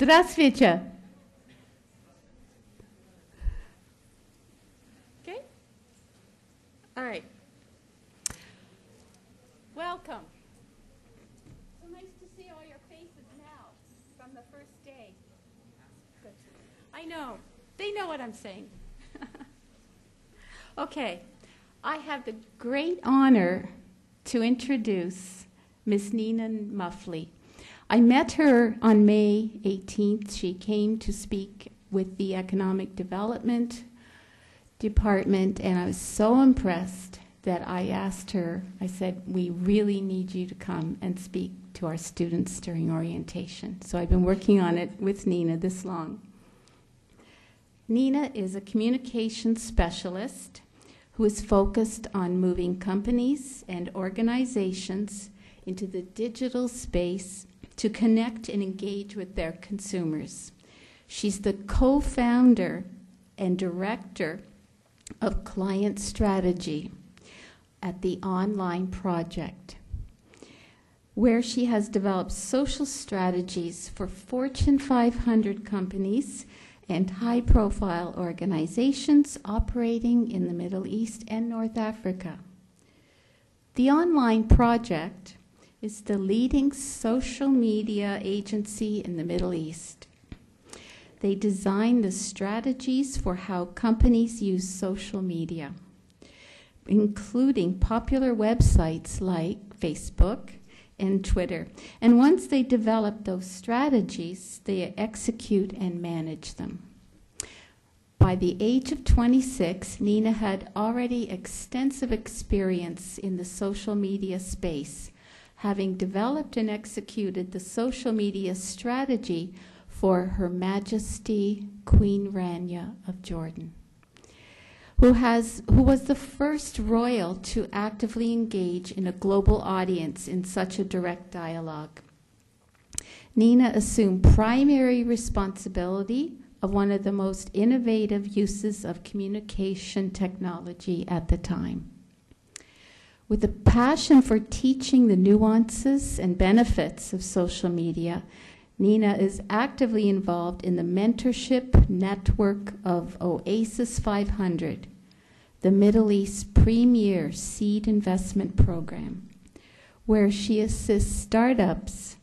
Здравствуйте. Okay? All right. Welcome. So nice to see all your faces now from the first day. Good. I know. They know what I'm saying. Okay. I have the great honor to introduce Miss Nina Muffley. I met her on May 18th. She came to speak with the Economic Development Department, and I was so impressed that I asked her, I said, we really need you to come and speak to our students during orientation. So I've been working on it with Nina this long. Nina is a communications specialist who is focused on moving companies and organizations into the digital space to connect and engage with their consumers. She's the co-founder and director of client strategy at the Online Project, where she has developed social strategies for Fortune 500 companies and high-profile organizations operating in the Middle East and North Africa. The Online Project is the leading social media agency in the Middle East. They design the strategies for how companies use social media, including popular websites like Facebook and Twitter. And once they develop those strategies, they execute and manage them. By the age of 26, Nina had already extensive experience in the social media space, having developed and executed the social media strategy for Her Majesty Queen Rania of Jordan, who was the first royal to actively engage in a global audience in such a direct dialogue. Nina assumed primary responsibility of one of the most innovative uses of communication technology at the time. With a passion for teaching the nuances and benefits of social media, Nina is actively involved in the mentorship network of Oasis 500, the Middle East's premier seed investment program, where she assists startups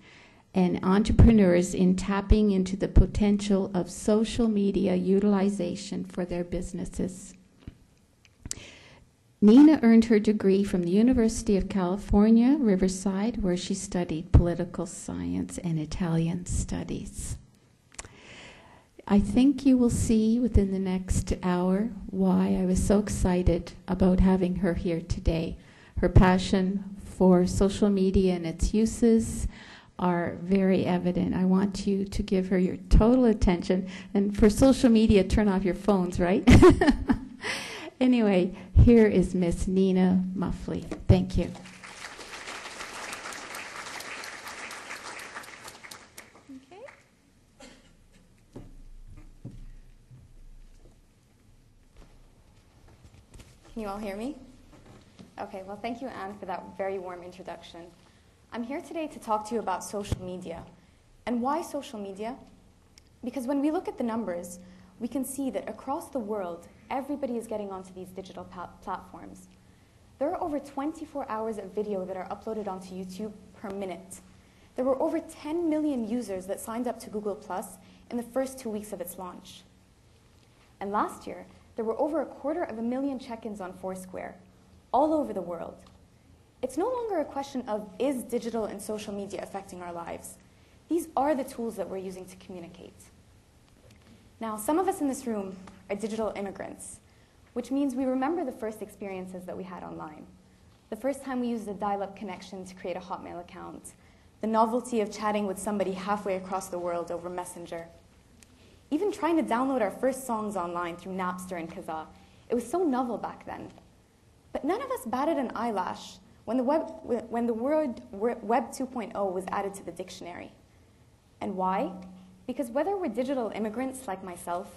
and entrepreneurs in tapping into the potential of social media utilization for their businesses. Nina earned her degree from the University of California, Riverside, where she studied political science and Italian studies. I think you will see within the next hour why I was so excited about having her here today. Her passion for social media and its uses are very evident. I want you to give her your total attention. And for social media, turn off your phones, right? Anyway, here is Miss Nina Muffley. Thank you. Okay. Can you all hear me? Okay, well, thank you, Anne, for that very warm introduction. I'm here today to talk to you about social media. And why social media? Because when we look at the numbers, we can see that across the world, everybody is getting onto these digital platforms. There are over 24 hours of video that are uploaded onto YouTube per minute. There were over 10 million users that signed up to Google Plus in the first 2 weeks of its launch. And last year, there were over 250,000 check-ins on Foursquare, all over the world. It's no longer a question of, is digital and social media affecting our lives? These are the tools that we're using to communicate. Now, some of us in this room are digital immigrants, which means we remember the first experiences that we had online. The first time we used a dial-up connection to create a Hotmail account, the novelty of chatting with somebody halfway across the world over Messenger. Even trying to download our first songs online through Napster and Kazaa. It was so novel back then. But none of us batted an eyelash when the word Web 2.0 was added to the dictionary. And why? Because whether we're digital immigrants like myself,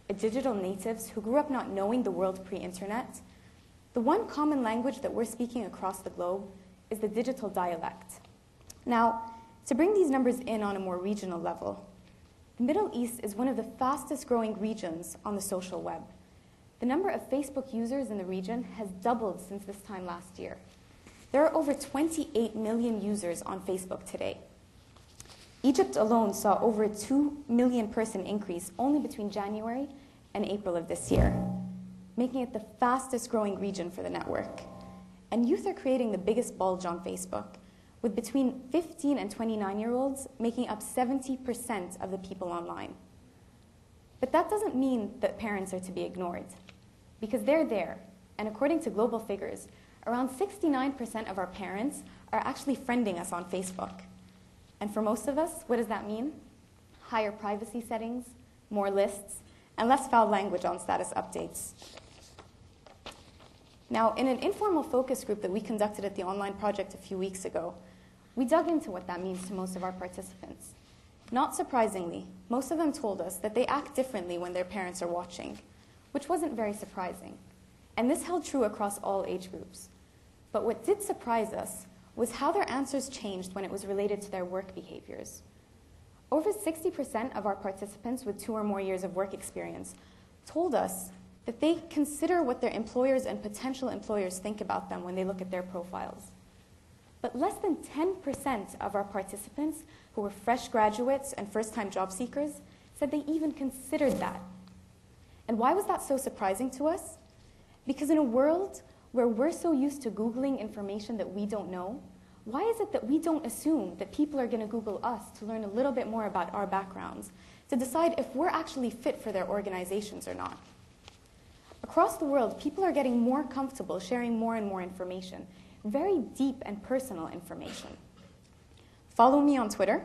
or digital natives who grew up not knowing the world pre-internet, the one common language that we're speaking across the globe is the digital dialect. Now, to bring these numbers in on a more regional level, The Middle East is one of the fastest growing regions on the social web. The number of Facebook users in the region has doubled since this time last year. There are over 28 million users on Facebook today. Egypt alone saw over a 2 million person increase only between January and April of this year, making it the fastest growing region for the network. And youth are creating the biggest bulge on Facebook, with between 15 and 29-year-olds making up 70% of the people online. But that doesn't mean that parents are to be ignored, because they're there, and according to global figures, around 69% of our parents are actually friending us on Facebook. And for most of us, what does that mean? Higher privacy settings, more lists, and less foul language on status updates. Now, in an informal focus group that we conducted at the online project a few weeks ago, we dug into what that means to most of our participants. Not surprisingly, most of them told us that they act differently when their parents are watching, which wasn't very surprising. And this held true across all age groups. But what did surprise us was how their answers changed when it was related to their work behaviors. Over 60% of our participants with 2 or more years of work experience told us that they consider what their employers and potential employers think about them when they look at their profiles. But less than 10% of our participants who were fresh graduates and first-time job seekers said they even considered that. And why was that so surprising to us? Because in a world where we're so used to Googling information that we don't know, why is it that we don't assume that people are going to Google us to learn a little bit more about our backgrounds, to decide if we're actually fit for their organizations or not? Across the world, people are getting more comfortable sharing more and more information, very deep and personal information. Follow me on Twitter.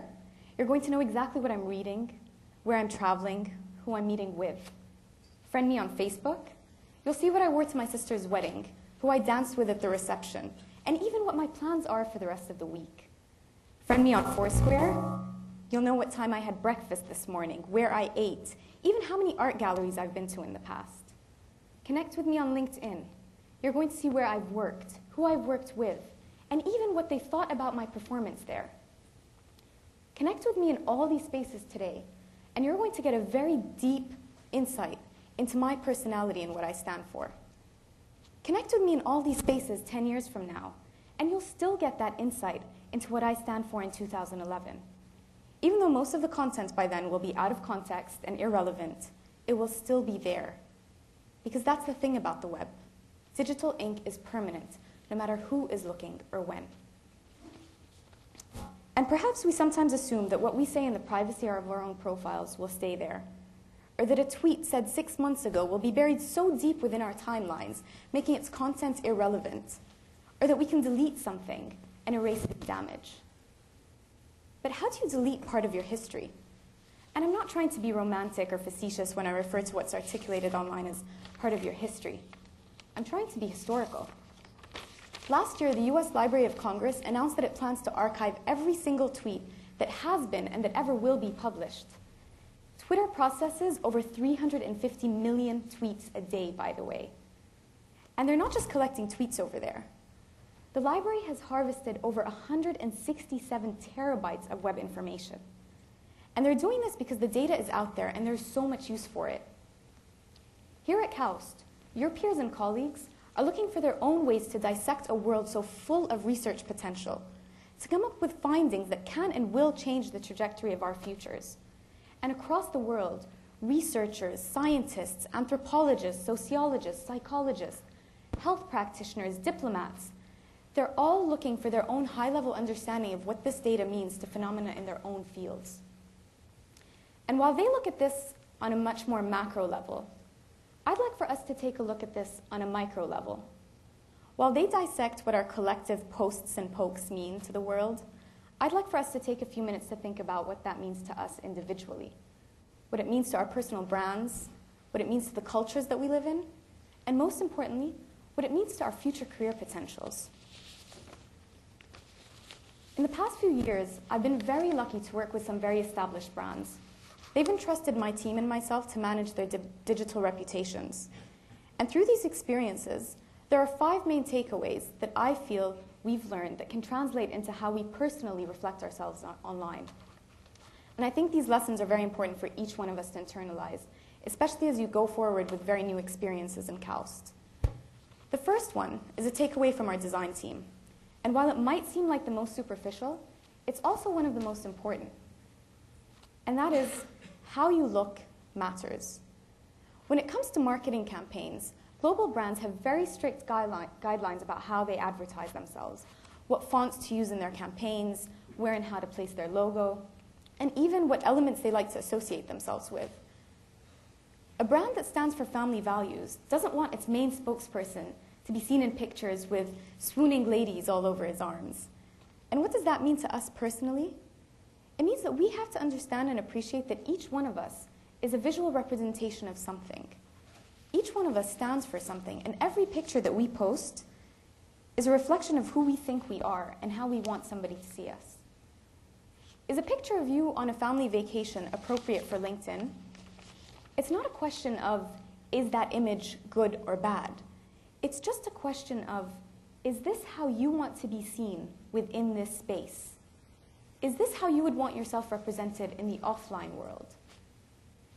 You're going to know exactly what I'm reading, where I'm traveling, who I'm meeting with. Friend me on Facebook. You'll see what I wore to my sister's wedding, who I danced with at the reception, and even what my plans are for the rest of the week. Friend me on Foursquare. You'll know what time I had breakfast this morning, where I ate, even how many art galleries I've been to in the past. Connect with me on LinkedIn. You're going to see where I've worked, who I've worked with, and even what they thought about my performance there. Connect with me in all these spaces today, and you're going to get a very deep insight into my personality and what I stand for. Connect with me in all these spaces 10 years from now, and you'll still get that insight into what I stand for in 2011. Even though most of the content by then will be out of context and irrelevant, it will still be there. Because that's the thing about the web. Digital ink is permanent, no matter who is looking or when. And perhaps we sometimes assume that what we say in the privacy of our own profiles will stay there, or that a tweet said 6 months ago will be buried so deep within our timelines, making its content irrelevant, or that we can delete something and erase its damage. But how do you delete part of your history? And I'm not trying to be romantic or facetious when I refer to what's articulated online as part of your history. I'm trying to be historical. Last year, the US Library of Congress announced that it plans to archive every single tweet that has been and that ever will be published. Twitter processes over 350 million tweets a day, by the way. And they're not just collecting tweets over there. The library has harvested over 167 terabytes of web information. And they're doing this because the data is out there and there's so much use for it. Here at KAUST, your peers and colleagues are looking for their own ways to dissect a world so full of research potential, to come up with findings that can and will change the trajectory of our futures. And across the world, researchers, scientists, anthropologists, sociologists, psychologists, health practitioners, diplomats, they're all looking for their own high-level understanding of what this data means to phenomena in their own fields. And while they look at this on a much more macro level, I'd like for us to take a look at this on a micro level. While they dissect what our collective posts and pokes mean to the world, I'd like for us to take a few minutes to think about what that means to us individually, what it means to our personal brands, what it means to the cultures that we live in, and most importantly, what it means to our future career potentials. In the past few years, I've been very lucky to work with some very established brands. They've entrusted my team and myself to manage their digital reputations. And through these experiences, there are 5 main takeaways that I feel we've learned that can translate into how we personally reflect ourselves online. And I think these lessons are very important for each one of us to internalize, especially as you go forward with very new experiences in KAUST. The first one is a takeaway from our design team. And while it might seem like the most superficial, it's also one of the most important. And that is, how you look matters. When it comes to marketing campaigns, global brands have very strict guidelines about how they advertise themselves, what fonts to use in their campaigns, where and how to place their logo, and even what elements they like to associate themselves with. A brand that stands for family values doesn't want its main spokesperson to be seen in pictures with swooning ladies all over his arms. And what does that mean to us personally? It means that we have to understand and appreciate that each one of us is a visual representation of something. Each one of us stands for something, and every picture that we post is a reflection of who we think we are and how we want somebody to see us. Is a picture of you on a family vacation appropriate for LinkedIn? It's not a question of, is that image good or bad? It's just a question of, is this how you want to be seen within this space? Is this how you would want yourself represented in the offline world?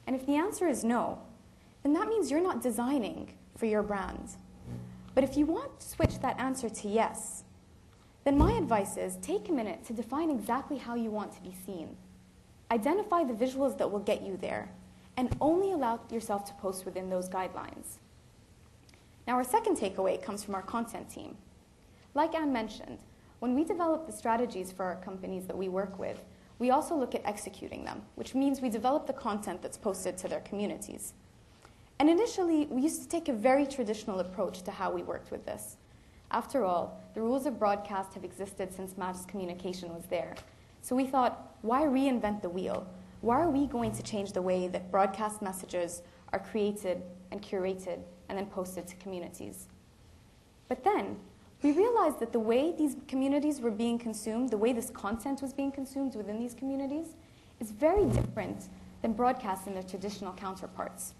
And if the answer is no, then that means you're not designing for your brand. But if you want to switch that answer to yes, then my advice is take a minute to define exactly how you want to be seen. Identify the visuals that will get you there, and only allow yourself to post within those guidelines. Now, our second takeaway comes from our content team. Like Anne mentioned, when we develop the strategies for our companies that we work with, we also look at executing them, which means we develop the content that's posted to their communities. And initially, we used to take a very traditional approach to how we worked with this. After all, the rules of broadcast have existed since mass communication was there. So we thought, why reinvent the wheel? Why are we going to change the way that broadcast messages are created and curated and then posted to communities? But then, we realized that the way these communities were being consumed, the way this content was being consumed within these communities, is very different than broadcast in their traditional counterparts.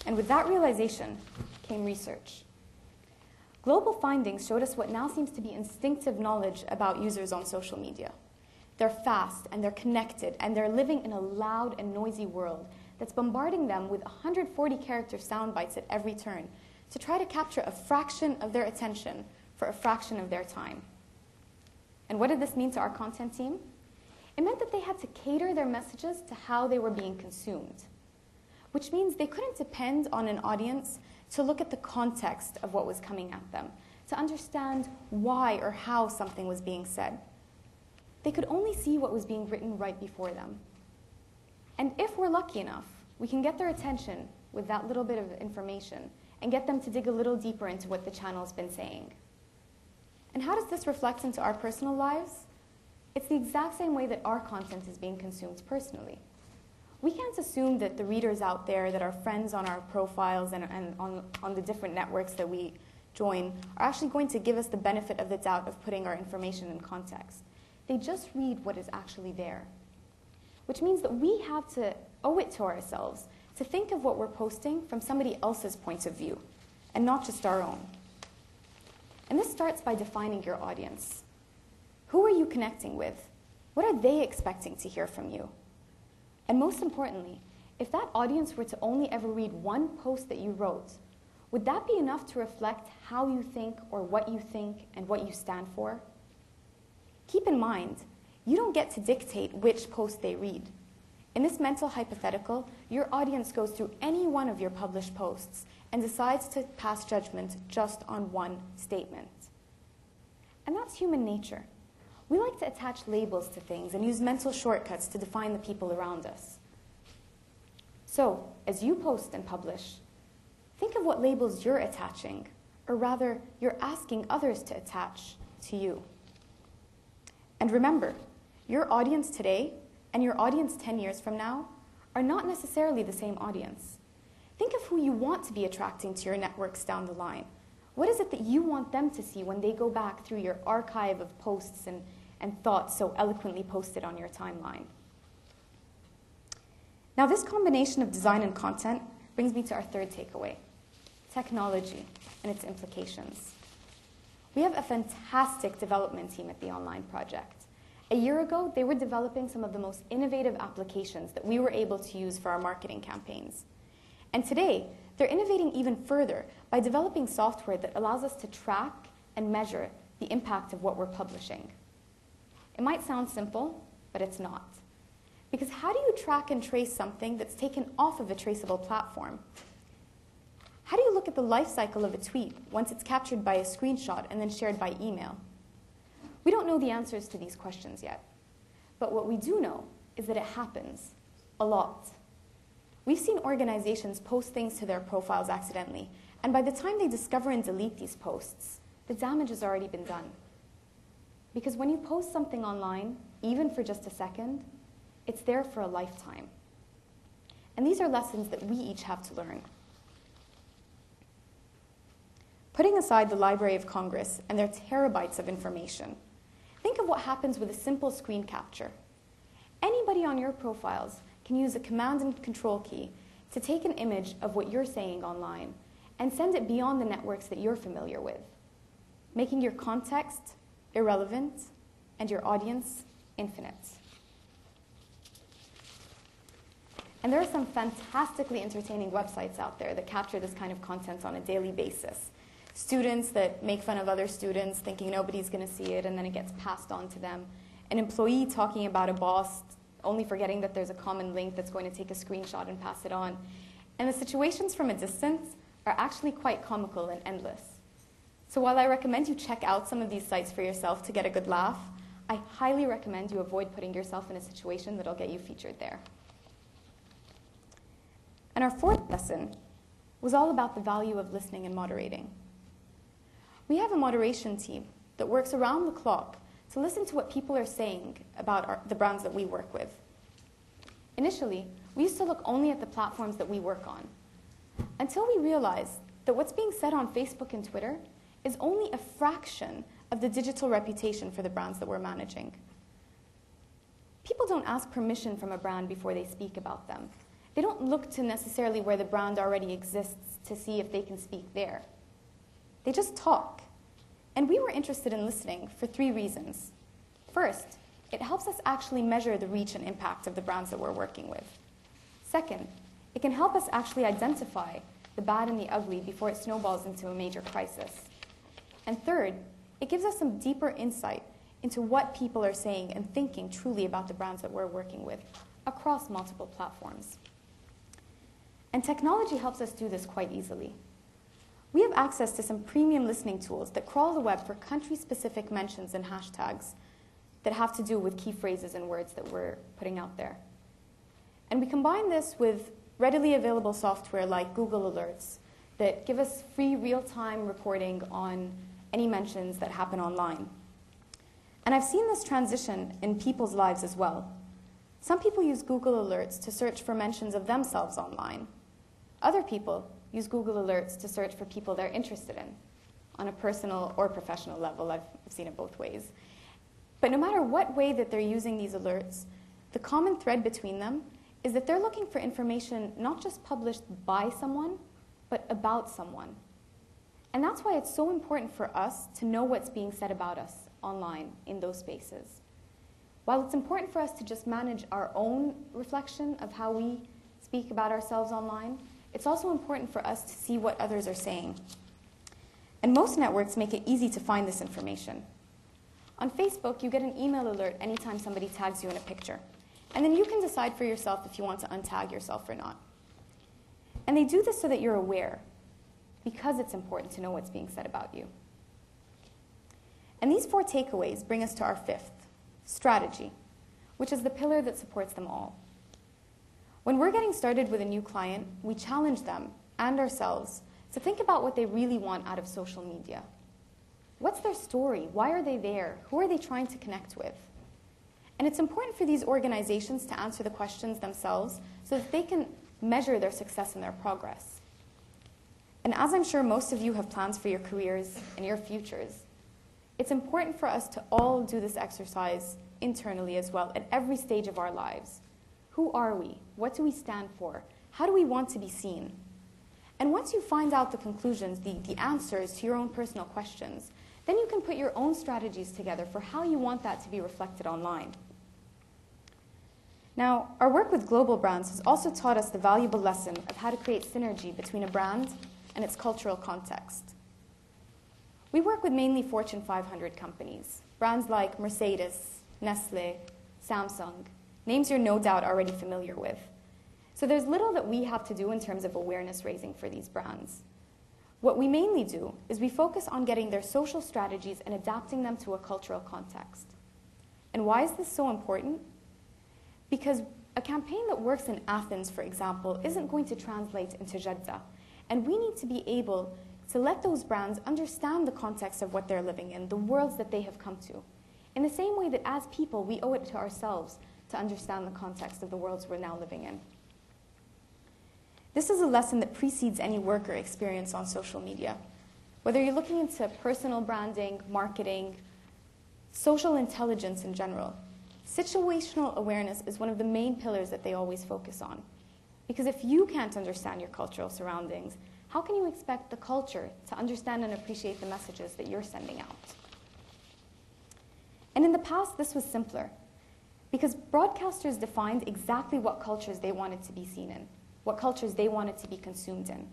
And with that realization came research. Global findings showed us what now seems to be instinctive knowledge about users on social media. They're fast, and they're connected, and they're living in a loud and noisy world that's bombarding them with 140-character sound bites at every turn to try to capture a fraction of their attention for a fraction of their time. And what did this mean to our content team? It meant that they had to cater their messages to how they were being consumed, which means they couldn't depend on an audience to look at the context of what was coming at them, to understand why or how something was being said. They could only see what was being written right before them. And if we're lucky enough, we can get their attention with that little bit of information and get them to dig a little deeper into what the channel's been saying. And how does this reflect into our personal lives? It's the exact same way that our content is being consumed personally. We can't assume that the readers out there, that are friends on our profiles and on the different networks that we join, are actually going to give us the benefit of the doubt of putting our information in context. They just read what is actually there. Which means that we have to owe it to ourselves to think of what we're posting from somebody else's point of view, and not just our own. And this starts by defining your audience. Who are you connecting with? What are they expecting to hear from you? And most importantly, if that audience were to only ever read one post that you wrote, would that be enough to reflect how you think or what you think and what you stand for? Keep in mind, you don't get to dictate which post they read. In this mental hypothetical, your audience goes through any one of your published posts and decides to pass judgment just on one statement. And that's human nature. We like to attach labels to things and use mental shortcuts to define the people around us. So, as you post and publish, think of what labels you're attaching, or rather, you're asking others to attach to you. And remember, your audience today and your audience 10 years from now are not necessarily the same audience. Think of who you want to be attracting to your networks down the line. What is it that you want them to see when they go back through your archive of posts and thoughts so eloquently posted on your timeline? Now, this combination of design and content brings me to our third takeaway, technology and its implications. We have a fantastic development team at the Online Project, A year ago, they were developing some of the most innovative applications that we were able to use for our marketing campaigns. And today, they're innovating even further by developing software that allows us to track and measure the impact of what we're publishing. It might sound simple, but it's not. Because how do you track and trace something that's taken off of a traceable platform? How do you look at the life cycle of a tweet once it's captured by a screenshot and then shared by email? We don't know the answers to these questions yet. But what we do know is that it happens a lot. We've seen organizations post things to their profiles accidentally, and by the time they discover and delete these posts, the damage has already been done. Because when you post something online, even for just a second, it's there for a lifetime. And these are lessons that we each have to learn. Putting aside the Library of Congress and their terabytes of information, think of what happens with a simple screen capture. Anybody on your profiles can use a command and control key to take an image of what you're saying online and send it beyond the networks that you're familiar with, making your context irrelevant and your audience infinite. And there are some fantastically entertaining websites out there that capture this kind of content on a daily basis. Students that make fun of other students, thinking nobody's going to see it, and then it gets passed on to them. An employee talking about a boss, only forgetting that there's a common link that's going to take a screenshot and pass it on. And the situations from a distance are actually quite comical and endless. So while I recommend you check out some of these sites for yourself to get a good laugh, I highly recommend you avoid putting yourself in a situation that'll get you featured there. And our fourth lesson was all about the value of listening and moderating. We have a moderation team that works around the clock to listen to what people are saying about the brands that we work with. Initially, we used to look only at the platforms that we work on, until we realized that what's being said on Facebook and Twitter is only a fraction of the digital reputation for the brands that we're managing. People don't ask permission from a brand before they speak about them. They don't look to necessarily where the brand already exists to see if they can speak there. They just talk. And we were interested in listening for 3 reasons. First, it helps us actually measure the reach and impact of the brands that we're working with. Second, it can help us actually identify the bad and the ugly before it snowballs into a major crisis. And third, it gives us some deeper insight into what people are saying and thinking truly about the brands that we're working with across multiple platforms. And technology helps us do this quite easily. We have access to some premium listening tools that crawl the web for country-specific mentions and hashtags that have to do with key phrases and words that we're putting out there. And we combine this with readily available software like Google Alerts that give us free real-time reporting on any mentions that happen online. And I've seen this transition in people's lives as well. Some people use Google Alerts to search for mentions of themselves online. Other people use Google Alerts to search for people they're interested in on a personal or professional level. I've seen it both ways. But no matter what way that they're using these alerts, the common thread between them is that they're looking for information not just published by someone, but about someone. And that's why it's so important for us to know what's being said about us online in those spaces. While it's important for us to just manage our own reflection of how we speak about ourselves online, it's also important for us to see what others are saying. And most networks make it easy to find this information. On Facebook, you get an email alert anytime somebody tags you in a picture. And then you can decide for yourself if you want to untag yourself or not. And they do this so that you're aware, because it's important to know what's being said about you. And these 4 takeaways bring us to our 5th, strategy, which is the pillar that supports them all. When we're getting started with a new client, we challenge them and ourselves to think about what they really want out of social media. What's their story? Why are they there? Who are they trying to connect with? And it's important for these organizations to answer the questions themselves so that they can measure their success and their progress. And as I'm sure most of you have plans for your careers and your futures, it's important for us to all do this exercise internally as well at every stage of our lives. Who are we? What do we stand for? How do we want to be seen? And once you find out the conclusions, the answers to your own personal questions, then you can put your own strategies together for how you want that to be reflected online. Now, our work with global brands has also taught us the valuable lesson of how to create synergy between a brand and its cultural context. We work with mainly Fortune 500 companies, brands like Mercedes, Nestle, Samsung, names you're no doubt already familiar with. So there's little that we have to do in terms of awareness raising for these brands. What we mainly do is we focus on getting their social strategies and adapting them to a cultural context. And why is this so important? Because a campaign that works in Athens, for example, isn't going to translate into Jeddah. And we need to be able to let those brands understand the context of what they're living in, the worlds that they have come to. In the same way that as people, we owe it to ourselves to understand the context of the worlds we're now living in. This is a lesson that precedes any work or experience on social media. Whether you're looking into personal branding, marketing, social intelligence in general, situational awareness is one of the main pillars that they always focus on. Because if you can't understand your cultural surroundings, how can you expect the culture to understand and appreciate the messages that you're sending out? And in the past, this was simpler, because broadcasters defined exactly what cultures they wanted to be seen in, what cultures they wanted to be consumed in.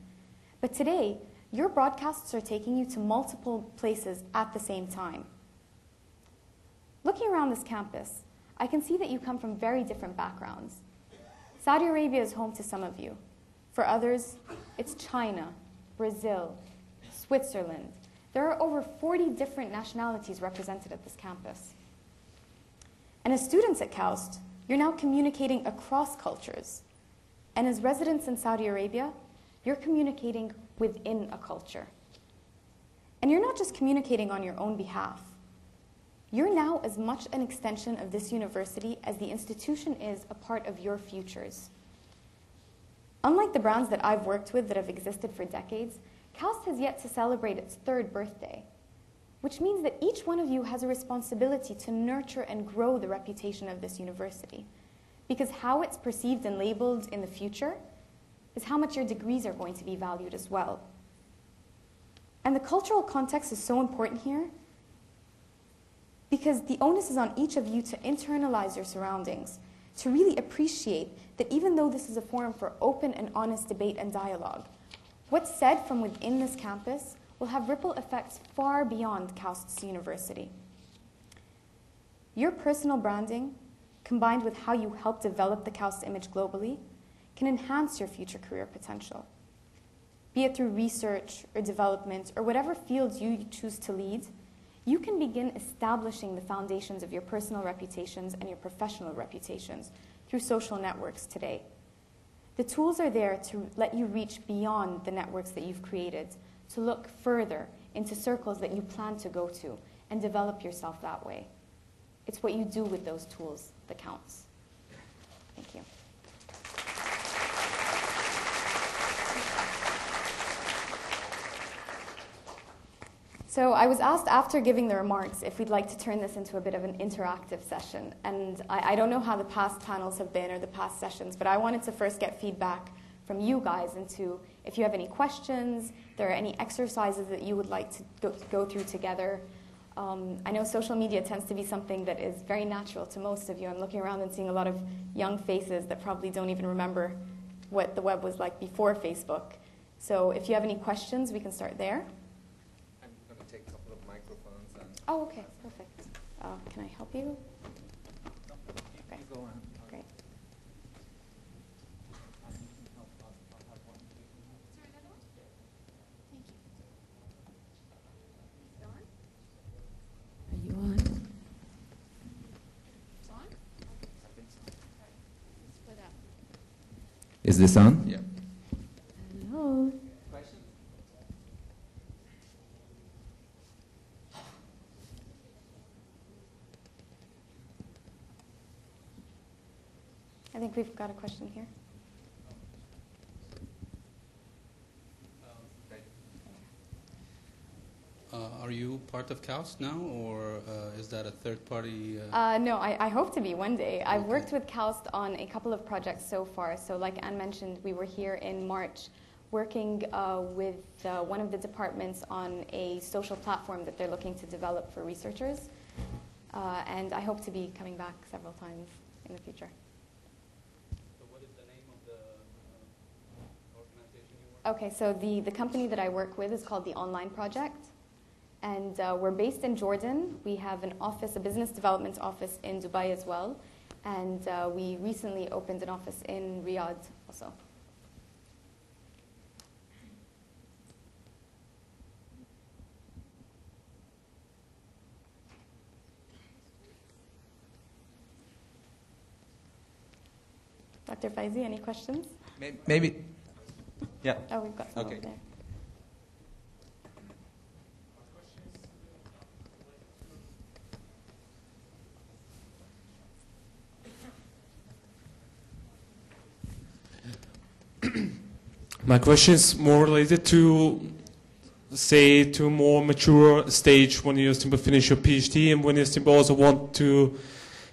But today, your broadcasts are taking you to multiple places at the same time. Looking around this campus, I can see that you come from very different backgrounds. Saudi Arabia is home to some of you. For others, it's China, Brazil, Switzerland. There are over 40 different nationalities represented at this campus. And as students at KAUST, you're now communicating across cultures. And as residents in Saudi Arabia, you're communicating within a culture. And you're not just communicating on your own behalf. You're now as much an extension of this university as the institution is a part of your futures. Unlike the brands that I've worked with that have existed for decades, KAUST has yet to celebrate its 3rd birthday, which means that each one of you has a responsibility to nurture and grow the reputation of this university. Because how it's perceived and labeled in the future is how much your degrees are going to be valued as well. And the cultural context is so important here because the onus is on each of you to internalize your surroundings, to really appreciate that even though this is a forum for open and honest debate and dialogue, what's said from within this campus will have ripple effects far beyond KAUST's university. Your personal branding, combined with how you help develop the KAUST image globally, can enhance your future career potential. Be it through research or development or whatever fields you choose to lead, you can begin establishing the foundations of your personal reputations and your professional reputations through social networks today. The tools are there to let you reach beyond the networks that you've created, to look further into circles that you plan to go to and develop yourself that way. It's what you do with those tools that counts. Thank you. So I was asked after giving the remarks if we'd like to turn this into a bit of an interactive session. And I don't know how the past panels have been or the past sessions, but I wanted to first get feedback from you guys into if you have any questions, if there are any exercises that you would like to go through together. I know social media tends to be something that is very natural to most of you. I'm looking around and seeing a lot of young faces that probably don't even remember what the web was like before Facebook. So if you have any questions, we can start there. I'm going to take a couple of microphones. And oh, okay, perfect. Can I help you? No, okay. you go on. Great. Are you on? It's on? I think so. Split up. Is this on? Yeah. Hello. Questions? I think we've got a question here. Are you part of KAUST now, or is that a third-party? No, I hope to be one day. I've worked Okay. with KAUST on a couple of projects so far. So like Anne mentioned, we were here in March working with one of the departments on a social platform that they're looking to develop for researchers. And I hope to be coming back several times in the future. So what is the name of the organization you work Okay, so the company that I work with is called The Online Project. And we're based in Jordan. We have an office, a business development office in Dubai as well. And we recently opened an office in Riyadh also. Dr. Faizi, any questions? Maybe. Yeah. Oh, we've got some Okay. over there. My question is more related to, say, to a more mature stage when you simply finish your PhD and when you simply also want to,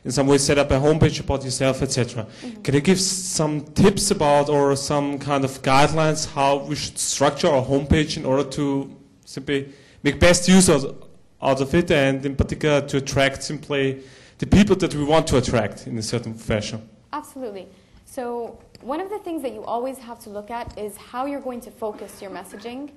in some way, set up a homepage about yourself, etc. Can you give some tips about or some kind of guidelines how we should structure our homepage in order to simply make best use out of it, and in particular to attract simply the people that we want to attract in a certain fashion? Absolutely. So one of the things that you always have to look at is how you're going to focus your messaging.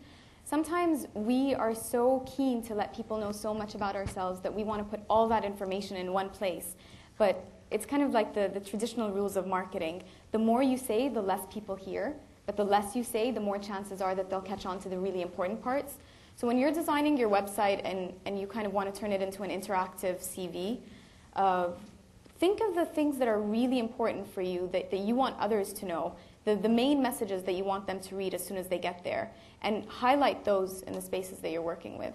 Sometimes we are so keen to let people know so much about ourselves that we want to put all that information in one place. But it's kind of like the traditional rules of marketing. The more you say, the less people hear. But the less you say, the more chances are that they'll catch on to the really important parts. So when you're designing your website and you kind of want to turn it into an interactive CV, think of the things that are really important for you that you want others to know, the main messages that you want them to read as soon as they get there, and highlight those in the spaces that you're working with.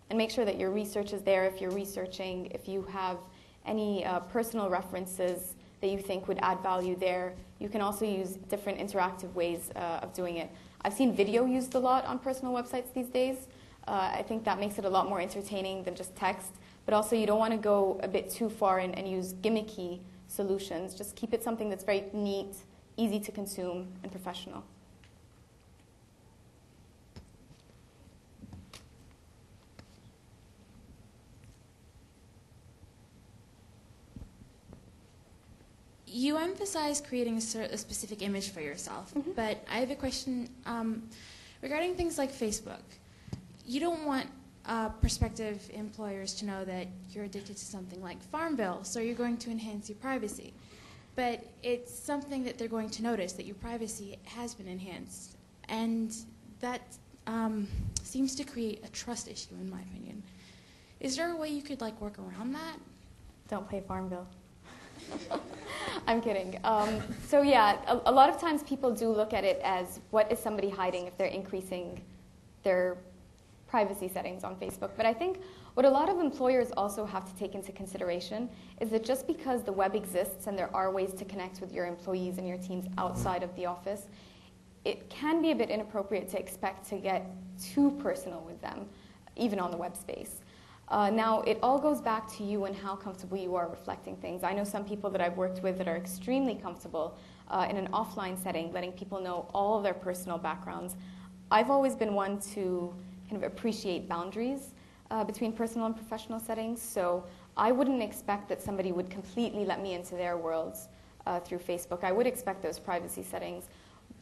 And make sure that your research is there if you're researching, if you have any personal references that you think would add value there. You can also use different interactive ways of doing it. I've seen video used a lot on personal websites these days. I think that makes it a lot more entertaining than just text. But also you don't want to go a bit too far and use gimmicky solutions. Just keep it something that's very neat, easy to consume, and professional. You emphasize creating a specific image for yourself, but I have a question regarding things like Facebook. You don't want prospective employers to know that you're addicted to something like Farmville, so you're going to enhance your privacy. But it's something that they're going to notice, that your privacy has been enhanced. And that seems to create a trust issue, in my opinion. Is there a way you could work around that? Don't play Farmville. I'm kidding. So yeah, a lot of times people do look at it as what is somebody hiding if they're increasing their privacy settings on Facebook. But I think what a lot of employers also have to take into consideration is that just because the web exists and there are ways to connect with your employees and your teams outside of the office, it can be a bit inappropriate to expect to get too personal with them, even on the web space. Now, it all goes back to you and how comfortable you are reflecting things. I know some people that I've worked with that are extremely comfortable in an offline setting, letting people know all of their personal backgrounds. I've always been one to kind of appreciate boundaries between personal and professional settings, so I wouldn't expect that somebody would completely let me into their worlds through Facebook. I would expect those privacy settings.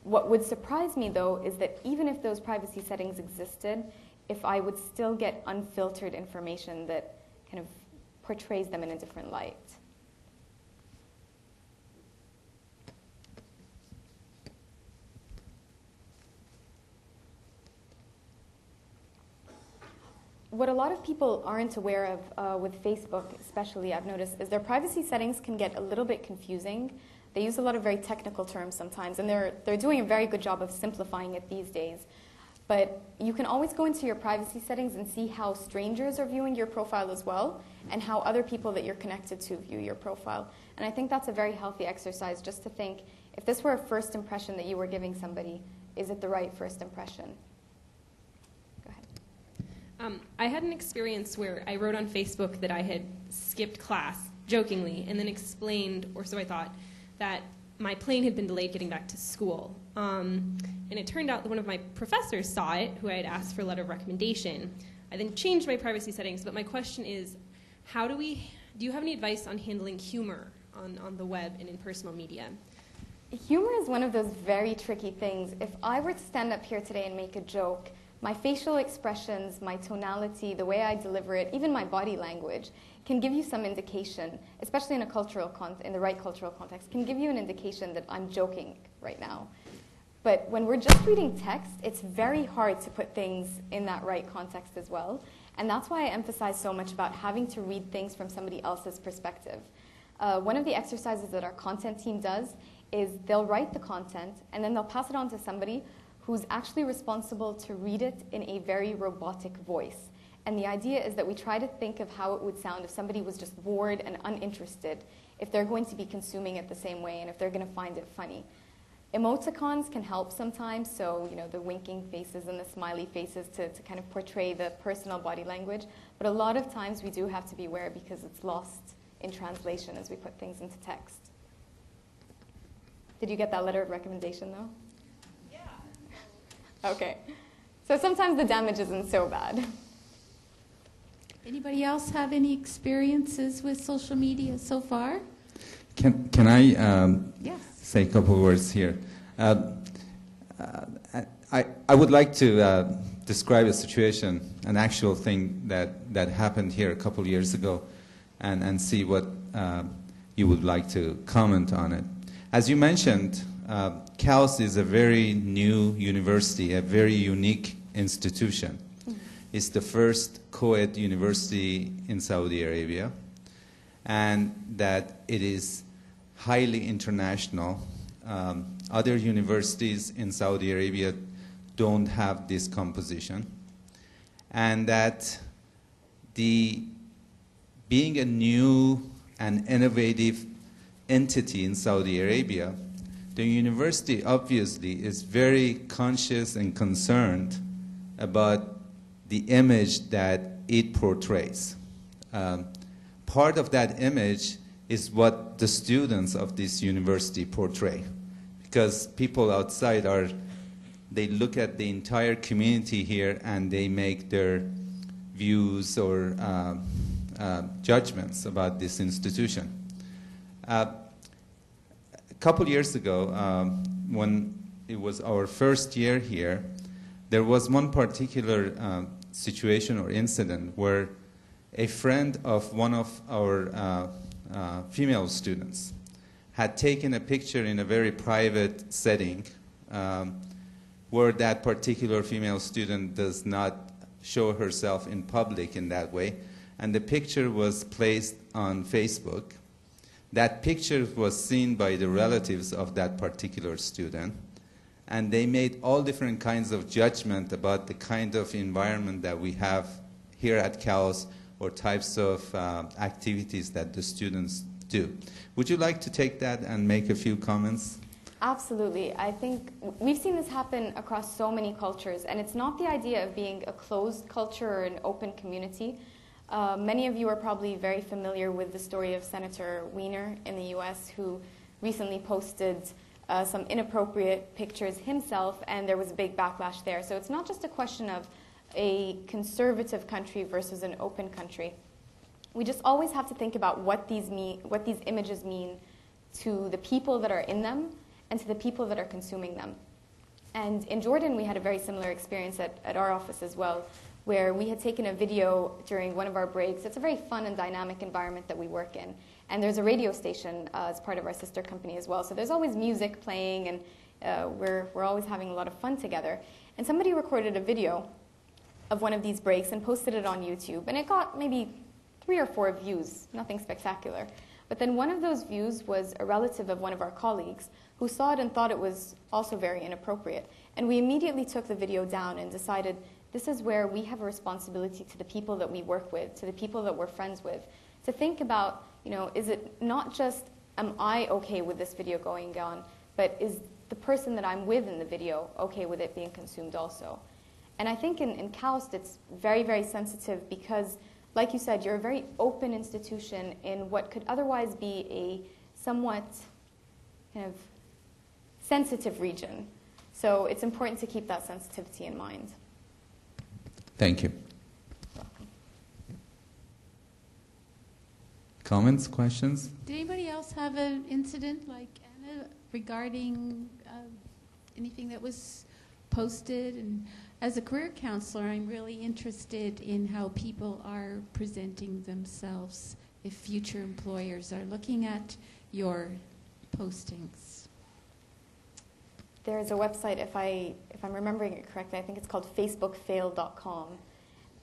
What would surprise me, though, is that even if those privacy settings existed, if I would still get unfiltered information that kind of portrays them in a different light. What a lot of people aren't aware of with Facebook, especially, I've noticed, is their privacy settings can get a little bit confusing. They use a lot of very technical terms sometimes, and they're doing a very good job of simplifying it these days. But you can always go into your privacy settings and see how strangers are viewing your profile as well, and how other people that you're connected to view your profile. And I think that's a very healthy exercise, just to think, if this were a first impression that you were giving somebody, is it the right first impression? Go ahead. I had an experience where I wrote on Facebook that I had skipped class, jokingly, and then explained, or so I thought, that my plane had been delayed getting back to school. And it turned out that one of my professors saw it, who I had asked for a letter of recommendation. I then changed my privacy settings, but my question is, do you have any advice on handling humor on the web and in personal media? Humor is one of those very tricky things. If I were to stand up here today and make a joke, my facial expressions, my tonality, the way I deliver it, even my body language, can give you some indication, especially in the right cultural context, can give you an indication that I'm joking right now. But when we're just reading text, it's very hard to put things in that right context as well. And that's why I emphasize so much about having to read things from somebody else's perspective. One of the exercises that our content team does is they'll write the content and then they'll pass it on to somebody who's actually responsible to read it in a very robotic voice. And the idea is that we try to think of how it would sound if somebody was just bored and uninterested, if they're going to be consuming it the same way, and if they're going to find it funny. Emoticons can help sometimes, so the winking faces and the smiley faces to kind of portray the personal body language. But a lot of times we do have to be aware because it's lost in translation as we put things into text. Did you get that letter of recommendation, though? Yeah. Okay. So sometimes the damage isn't so bad. Anybody else have any experiences with social media so far? Can I Yes. say a couple of words here? I would like to describe a situation, an actual thing that happened here a couple of years ago, and see what you would like to comment on it. As you mentioned, KAUST is a very new university, a very unique institution. It's the first co-ed university in Saudi Arabia, and that it is highly international. Other universities in Saudi Arabia don't have this composition, and that being a new and innovative entity in Saudi Arabia, the university obviously is very conscious and concerned about the image that it portrays. Part of that image is what the students of this university portray, because people outside they look at the entire community here and they make their views or judgments about this institution. A couple years ago, when it was our first year here, there was one particular situation or incident where a friend of one of our female students had taken a picture in a very private setting where that particular female student does not show herself in public in that way, and the picture was placed on Facebook. That picture was seen by the relatives of that particular student, and they made all different kinds of judgment about the kind of environment that we have here at KAUST or types of activities that the students do. Would you like to take that and make a few comments? Absolutely. I think we've seen this happen across so many cultures, and it's not the idea of being a closed culture or an open community. Many of you are probably very familiar with the story of Senator Weiner in the US, who recently posted some inappropriate pictures himself, and there was a big backlash there. So it's not just a question of a conservative country versus an open country. We just always have to think about what these images mean to the people that are in them and to the people that are consuming them. And in Jordan, we had a very similar experience at our office as well, where we had taken a video during one of our breaks. It's a very fun and dynamic environment that we work in. And there's a radio station as part of our sister company as well. So there's always music playing, and we're always having a lot of fun together. And somebody recorded a video of one of these breaks and posted it on YouTube. And it got maybe 3 or 4 views, nothing spectacular. But then one of those views was a relative of one of our colleagues who saw it and thought it was also very inappropriate. And we immediately took the video down and decided this is where we have a responsibility to the people that we work with, to the people that we're friends with, to think about, is it not just, am I okay with this video going on, but is the person that I'm with in the video okay with it being consumed also? And I think in KAUST it's very, very sensitive because, like you said, you're a very open institution in what could otherwise be a somewhat kind of sensitive region. So it's important to keep that sensitivity in mind. Thank you. Comments, questions? Did anybody else have an incident like Anna regarding anything that was posted? And as a career counselor, I'm really interested in how people are presenting themselves if future employers are looking at your postings. There's a website, if I'm remembering it correctly, I think it's called facebookfail.com.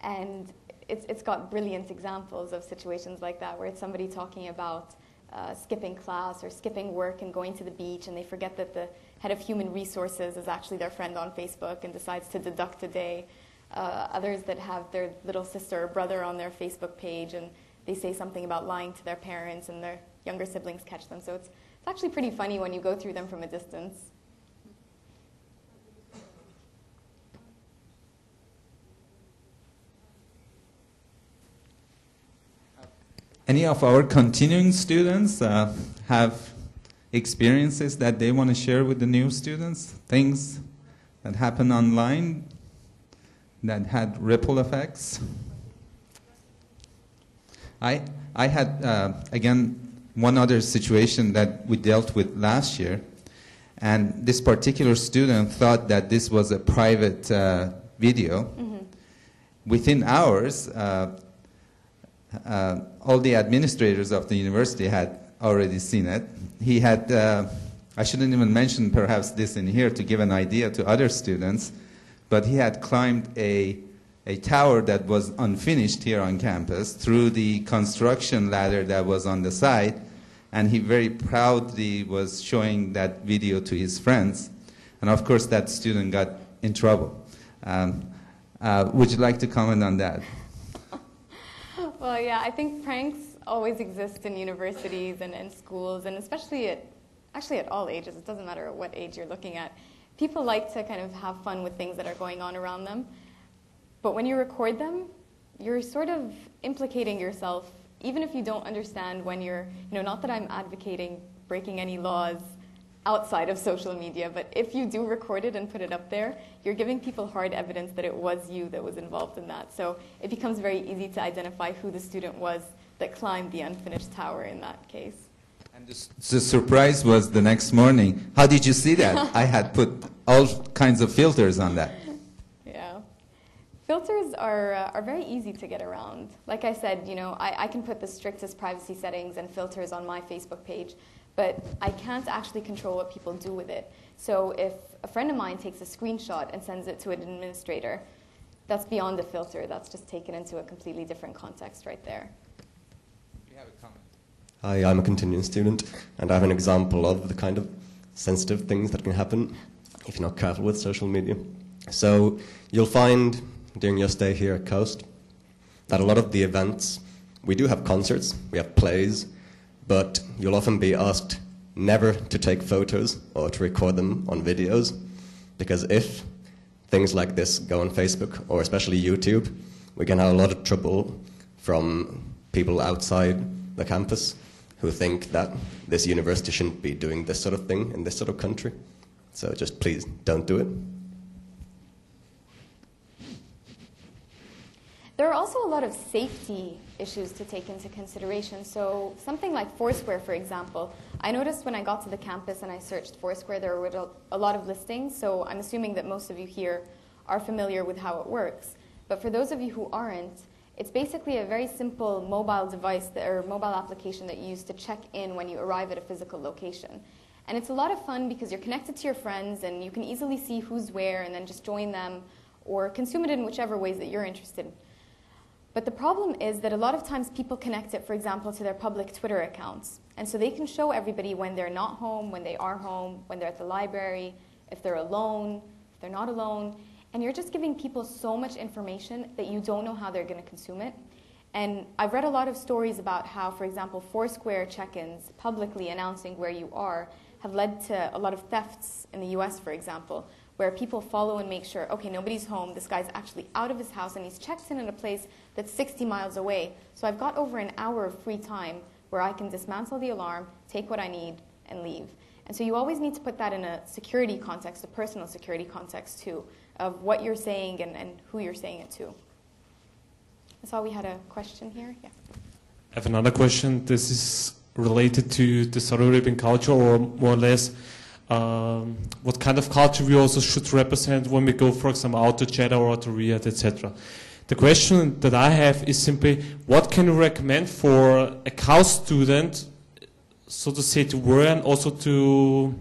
And it's got brilliant examples of situations like that, where it's somebody talking about skipping class or skipping work and going to the beach, and they forget that the head of human resources is actually their friend on Facebook and decides to deduct a day. Others that have their little sister or brother on their Facebook page, and they say something about lying to their parents, and their younger siblings catch them. So it's actually pretty funny when you go through them from a distance. Any of our continuing students have experiences that they want to share with the new students? Things that happen online that had ripple effects? I had, again, one other situation that we dealt with last year, and this particular student thought that this was a private video. Mm-hmm. Within hours, all the administrators of the university had already seen it. He had, I shouldn't even mention perhaps this in here to give an idea to other students, but he had climbed a tower that was unfinished here on campus through the construction ladder that was on the side, and he very proudly was showing that video to his friends. And of course that student got in trouble. Would you like to comment on that? Well, yeah, I think pranks always exist in universities and schools, and especially at all ages. It doesn't matter at what age you're looking at. People like to kind of have fun with things that are going on around them. But when you record them, you're sort of implicating yourself, even if you don't understand when you're, not that I'm advocating breaking any laws outside of social media, but if you do record it and put it up there, you're giving people hard evidence that it was you that was involved in that. So it becomes very easy to identify who the student was that climbed the unfinished tower in that case. And the surprise was the next morning. How did you see that? I had put all kinds of filters on that. Yeah. Filters are very easy to get around. Like I said, I can put the strictest privacy settings and filters on my Facebook page, but I can't actually control what people do with it. So if a friend of mine takes a screenshot and sends it to an administrator, that's beyond a filter. That's just taken into a completely different context right there. You have a comment. Hi, I'm a continuing student, and I have an example of the kind of sensitive things that can happen if you're not careful with social media. So you'll find during your stay here at Coast that a lot of the events, we do have concerts, we have plays, but you'll often be asked never to take photos or to record them on videos, because if things like this go on Facebook, or especially YouTube, we can have a lot of trouble from people outside the campus who think that this university shouldn't be doing this sort of thing in this sort of country. So just please don't do it. There are also a lot of safety issues to take into consideration. So something like Foursquare, for example, I noticed when I got to the campus and I searched Foursquare, there were a lot of listings. So I'm assuming that most of you here are familiar with how it works. But for those of you who aren't, it's basically a very simple mobile device or mobile application that you use to check in when you arrive at a physical location. And it's a lot of fun because you're connected to your friends and you can easily see who's where and then just join them or consume it in whichever ways that you're interested in. But the problem is that a lot of times people connect it, for example, to their public Twitter accounts. And so they can show everybody when they're not home, when they are home, when they're at the library, if they're alone, if they're not alone. And you're just giving people so much information that you don't know how they're going to consume it. And I've read a lot of stories about how, for example, Foursquare check-ins publicly announcing where you are have led to a lot of thefts in the US, for example, where people follow and make sure, okay, nobody's home, this guy's actually out of his house, and he's checked in at a place that's 60 miles away. So I've got over an hour of free time where I can dismantle the alarm, take what I need, and leave. And so you always need to put that in a security context, a personal security context too, of what you're saying and who you're saying it to. I saw we had a question here. Yeah. I have another question. This is related to the Saudi Arabian culture, or more or less what kind of culture we also should represent when we go, for example, out to Jeddah or to Riyadh, etc. The question that I have is simply, what can you recommend for a KAUST student, so to say, to wear, and also to,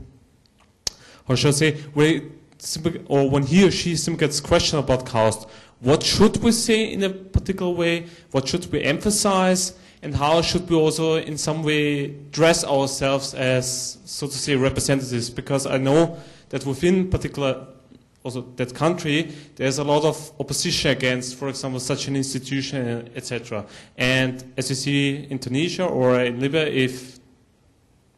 how should I say, when he or she simply gets questioned about KAUST, what should we say in a particular way? What should we emphasize? And how should we also in some way dress ourselves as, so to say, representatives? Because I know that within particular, also that country, there's a lot of opposition against, for example, such an institution, etc. And as you see in Tunisia or in Libya, if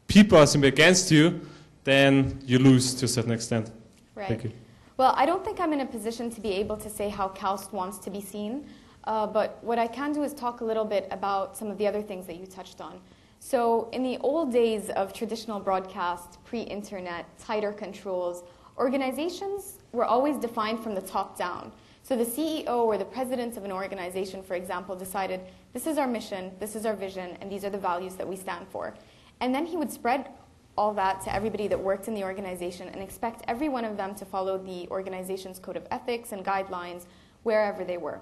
people are simply against you, then you lose to a certain extent. Right. Thank you. Well, I don't think I'm in a position to be able to say how KAUST wants to be seen. But what I can do is talk a little bit about some of the other things that you touched on. So in the old days of traditional broadcast, pre-internet, tighter controls, organizations were always defined from the top down. So the CEO or the president of an organization, for example, decided, this is our mission, this is our vision, and these are the values that we stand for. And then he would spread all that to everybody that worked in the organization and expect every one of them to follow the organization's code of ethics and guidelines wherever they were.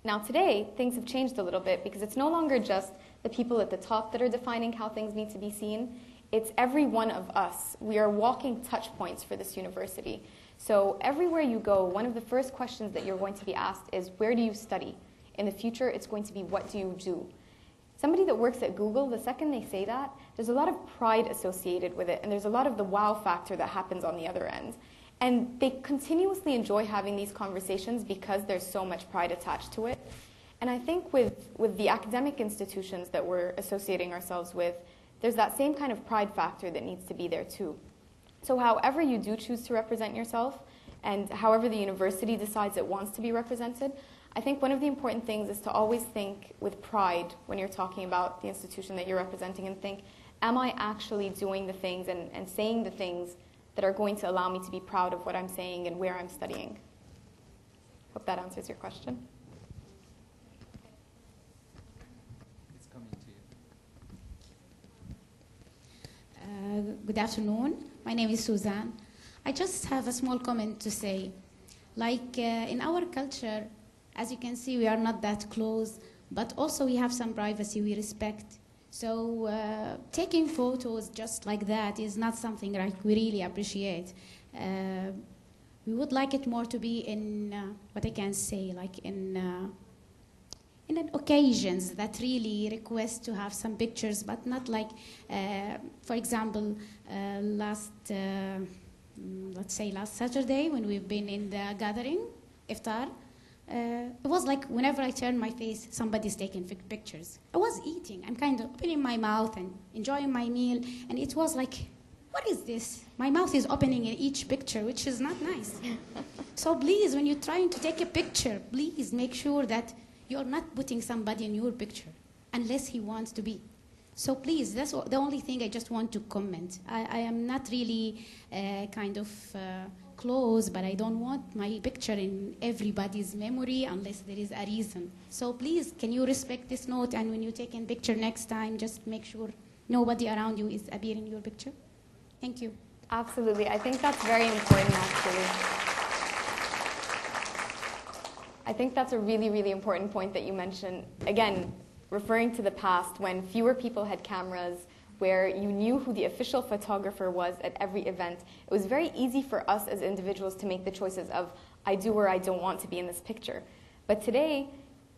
Now today, things have changed a little bit because it's no longer just the people at the top that are defining how things need to be seen. It's every one of us. We are walking touch points for this university. So everywhere you go, one of the first questions that you're going to be asked is, where do you study? In the future, it's going to be, what do you do? Somebody that works at Google, the second they say that, there's a lot of pride associated with it, and there's a lot of the wow factor that happens on the other end. And they continuously enjoy having these conversations because there's so much pride attached to it. And I think with the academic institutions that we're associating ourselves with, there's that same kind of pride factor that needs to be there too. So however you do choose to represent yourself, and however the university decides it wants to be represented, I think one of the important things is to always think with pride when you're talking about the institution that you're representing, and think, am I actually doing the things and saying the things that are going to allow me to be proud of what I'm saying and where I'm studying? Hope that answers your question. It's coming to you. Good afternoon. My name is Suzanne. I just have a small comment to say. Like in our culture, as you can see, we are not that close, but also we have some privacy we respect. So taking photos just like that is not something like we really appreciate. We would like it more to be in, what I can say, like in occasions that really request to have some pictures, but not like, for example, let's say last Saturday when we've been in the gathering, iftar, it was like whenever I turn my face, somebody's taking pictures. I was eating. I'm kind of opening my mouth and enjoying my meal, and it was like, what is this? My mouth is opening in each picture, which is not nice. So please, when you're trying to take a picture, please make sure that you're not putting somebody in your picture, unless he wants to be. So please, that's the only thing I just want to comment. I am not really kind of close, but I don't want my picture in everybody's memory unless there is a reason. So please, can you respect this note, and when you take a picture next time, just make sure nobody around you is appearing in your picture? Thank you. Absolutely. I think that's very important, actually. I think that's a really, really important point that you mentioned. Again, referring to the past when fewer people had cameras, where you knew who the official photographer was at every event, it was very easy for us as individuals to make the choices of, I do or I don't want to be in this picture. But today,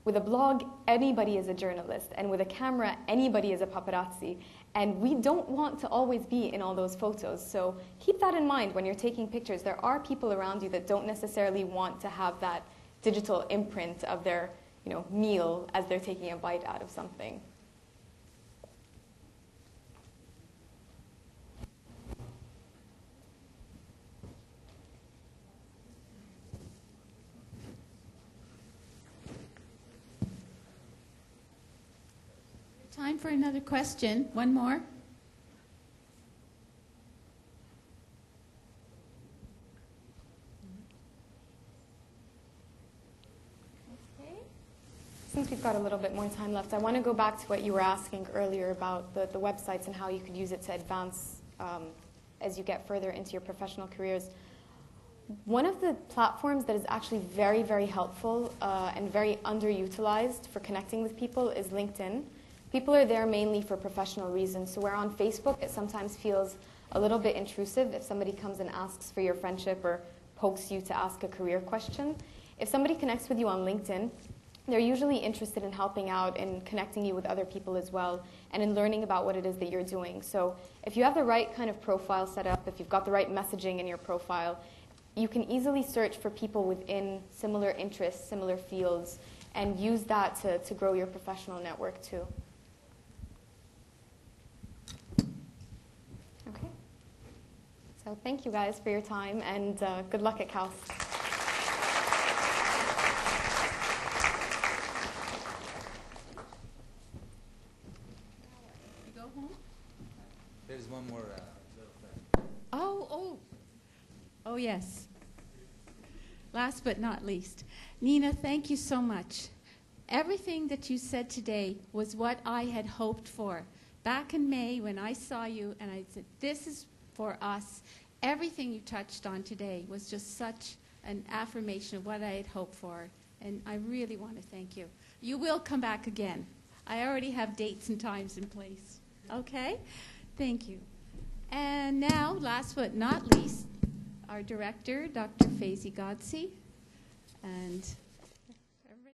with a blog, anybody is a journalist, and with a camera, anybody is a paparazzi. And we don't want to always be in all those photos. So keep that in mind when you're taking pictures. There are people around you that don't necessarily want to have that digital imprint of their meal as they're taking a bite out of something. Time for another question. One more. since we've got a little bit more time left, I want to go back to what you were asking earlier about the websites and how you could use it to advance as you get further into your professional careers. One of the platforms that is actually very, very helpful and very underutilized for connecting with people is LinkedIn. People are there mainly for professional reasons. So where on Facebook it sometimes feels a little bit intrusive if somebody comes and asks for your friendship or pokes you to ask a career question. If somebody connects with you on LinkedIn, they're usually interested in helping out and connecting you with other people as well and in learning about what it is that you're doing. So if you have the right kind of profile set up, if you've got the right messaging in your profile, you can easily search for people within similar interests, similar fields, and use that to grow your professional network too. Okay. So thank you guys for your time, and good luck at KAUST. There's one more little thing. Oh, yes. Last but not least. Nina, thank you so much. Everything that you said today was what I had hoped for. Back in May when I saw you and I said, this is for us, everything you touched on today was just such an affirmation of what I had hoped for. And I really want to thank you. You will come back again. I already have dates and times in place. Okay? Thank you. And now, last but not least, our director, Dr. Faizi Godsi. And